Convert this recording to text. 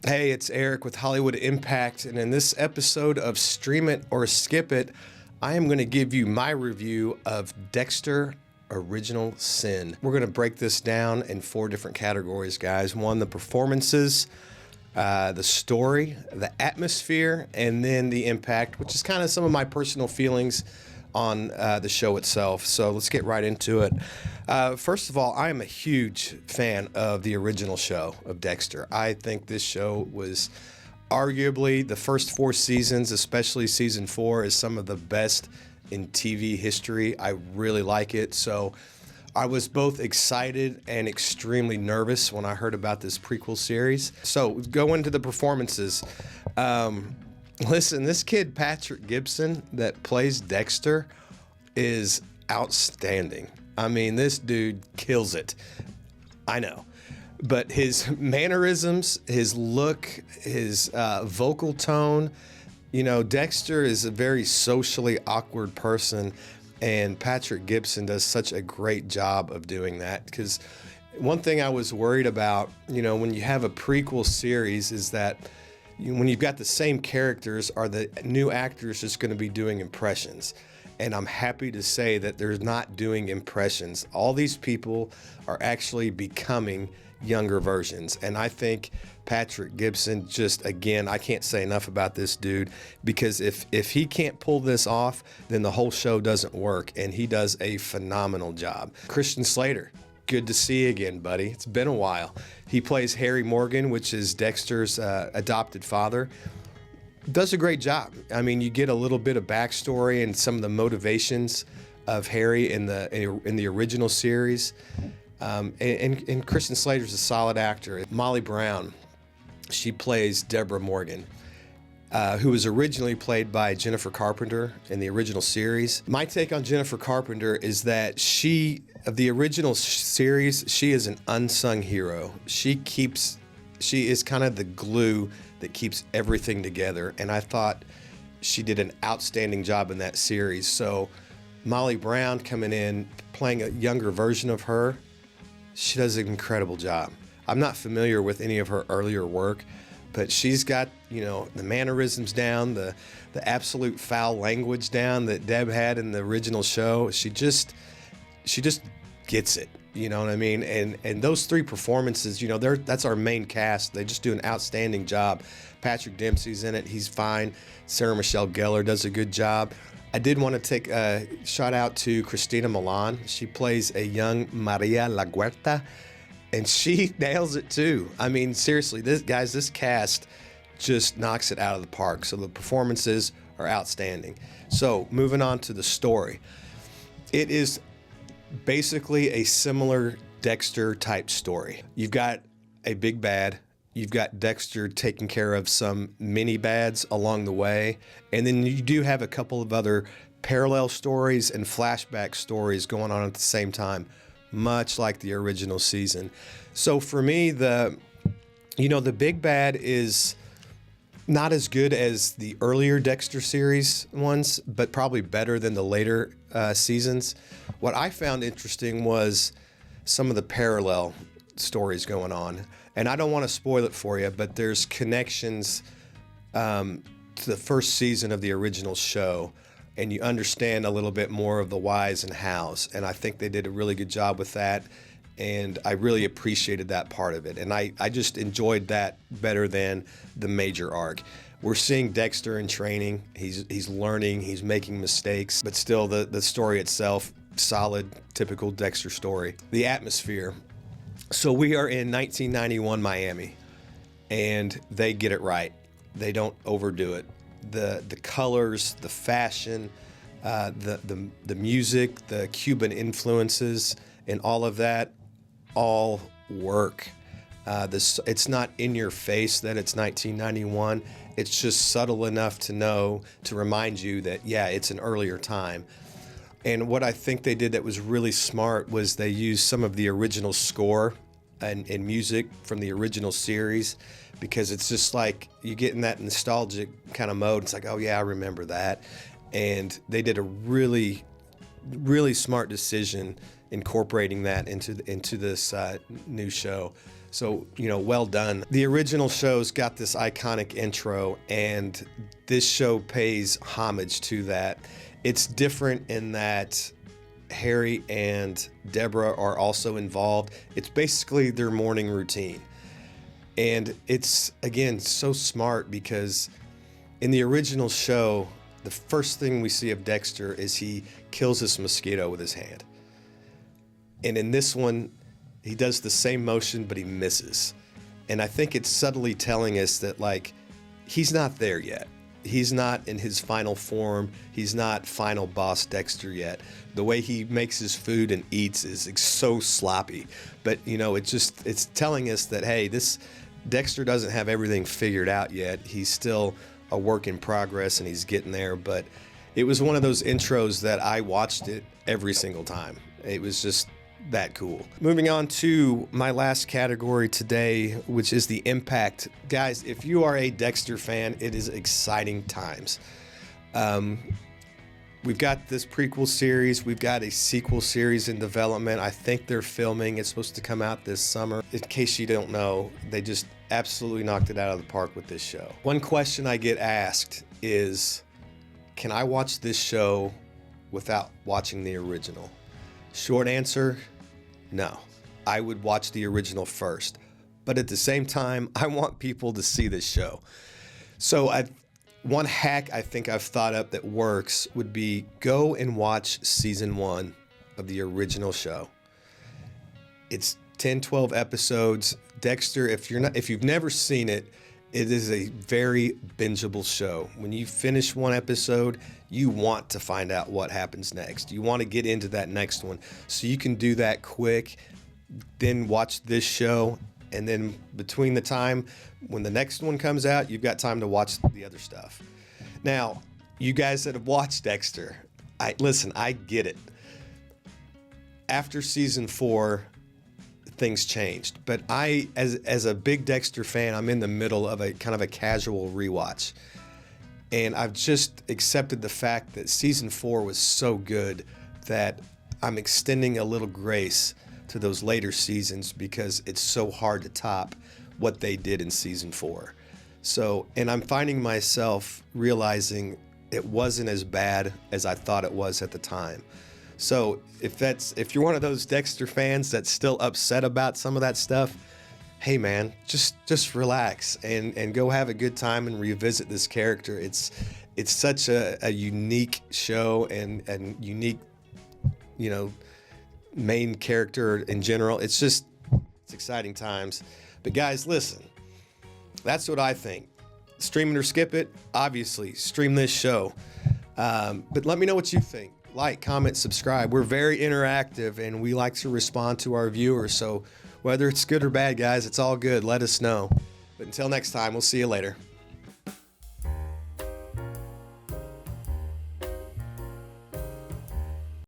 Hey, it's Eric with Hollywood Impact, and in this episode of Stream It or Skip It, I am going to give you my review of Dexter Original Sin. We're going to break this down in 4 different categories, guys. 1, the performances, the story, the atmosphere, and then the impact, which is kind of some of my personal feelings on the show itself. So let's get right into it. First of all, I am a huge fan of the original show of Dexter. I think this show was arguably the first 4 seasons, especially season 4, is some of the best in TV history. I really like it. So I was both excited and extremely nervous when I heard about this prequel series. So go into the performances. Listen, this kid, Patrick Gibson, that plays Dexter, is outstanding. I mean, this dude kills it. I know. But his mannerisms, his look, his vocal tone, you know, Dexter is a very socially awkward person, and Patrick Gibson does such a great job of doing that. Because one thing I was worried about, you know, when you have a prequel series is that when you've got the same characters, are the new actors just going to be doing impressions? And I'm happy to say that they're not doing impressions. All these people are actually becoming younger versions. And I think Patrick Gibson, just again, I can't say enough about this dude, because if he can't pull this off, then the whole show doesn't work. And he does a phenomenal job. Christian Slater. Good to see you again, buddy. It's been a while. He plays Harry Morgan, which is Dexter's adopted father. Does a great job. I mean, you get a little bit of backstory and some of the motivations of Harry in the original series. And Kristen Slater's a solid actor. Molly Brown, she plays Deborah Morgan, who was originally played by Jennifer Carpenter in the original series. My take on Jennifer Carpenter is that of the original series, she is an unsung hero. She is kind of the glue that keeps everything together, and I thought she did an outstanding job in that series. So Molly Brown coming in, playing a younger version of her, she does an incredible job. I'm not familiar with any of her earlier work, but she's got, you know, the mannerisms down, the absolute foul language down that Deb had in the original show. She just gets it, you know what I mean? And those 3 performances, you know, that's our main cast. They just do an outstanding job. Patrick Dempsey's in it. He's fine. Sarah Michelle Gellar does a good job. I did want to take a shout out to Christina Milan. She plays a young Maria LaGuerta, and she nails it too. I mean, seriously, this cast just knocks it out of the park. So the performances are outstanding. So moving on to the story. It is basically a similar Dexter type story. You've got a big bad. You've got Dexter taking care of some mini bads along the way. And then you do have a couple of other parallel stories and flashback stories going on at the same time, much like the original season. So for me, the big bad is not as good as the earlier Dexter series ones, but probably better than the later seasons. What I found interesting was some of the parallel stories going on. And I don't want to spoil it for you, but there's connections to the first season of the original show, and you understand a little bit more of the whys and hows. And I think they did a really good job with that, and I really appreciated that part of it. And I just enjoyed that better than the major arc. We're seeing Dexter in training. He's learning, he's making mistakes, but still the story itself, solid, typical Dexter story. The atmosphere. So we are in 1991 Miami, and they get it right. They don't overdo it. The colors, the fashion, the music, the Cuban influences, and all of that all work. It's not in your face that it's 1991. It's just subtle enough to remind you that, yeah, it's an earlier time. And what I think they did that was really smart was they used some of the original score and music from the original series, because it's just like you get in that nostalgic kind of mode. It's like, oh yeah, I remember that. And they did a really, really smart decision incorporating that into this new show. So, well done. The original show's got this iconic intro, and this show pays homage to that. It's different in that Harry and Deborah are also involved. It's basically their morning routine. And it's, again, so smart because in the original show, the first thing we see of Dexter is he kills this mosquito with his hand. And in this one, he does the same motion, but he misses. And I think it's subtly telling us that, like, he's not there yet. He's not in his final form. He's not final boss Dexter yet. The way he makes his food and eats is so sloppy. But, it's telling us that, hey, this Dexter doesn't have everything figured out yet. He's still a work in progress, and he's getting there. But it was one of those intros that I watched it every single time. It was just that cool. Moving on to my last category today, which is the impact. Guys, if you are a Dexter fan, it is exciting times. We've got this prequel series. We've got a sequel series in development. I think they're filming. It's supposed to come out this summer. In case you don't know, they just absolutely knocked it out of the park with this show. One question I get asked is, can I watch this show without watching the original? Short answer, no. I would watch the original first. But at the same time, I want people to see this show. So one hack I think I've thought up that works would be go and watch season 1 of the original show. It's 10, 12 episodes. Dexter, if you've never seen it, it is a very bingeable show. When you finish one episode, you want to find out what happens next. You want to get into that next one. So you can do that quick, then watch this show, and then between the time when the next one comes out, you've got time to watch the other stuff. Now, you guys that have watched Dexter, I get it. After season 4, things changed. But I, as a big Dexter fan, I'm in the middle of a kind of a casual rewatch. And I've just accepted the fact that season 4 was so good that I'm extending a little grace to those later seasons because it's so hard to top what they did in season 4. So, and I'm finding myself realizing it wasn't as bad as I thought it was at the time. So if you're one of those Dexter fans that's still upset about some of that stuff, hey man, just relax and go have a good time and revisit this character. It's such a unique show and unique, main character in general. It's exciting times. But guys, listen, that's what I think. Stream it or skip it. Obviously, stream this show. But let me know what you think. Like, comment, subscribe. We're very interactive, and we like to respond to our viewers. So whether it's good or bad, guys, it's all good. Let us know. But until next time, we'll see you later.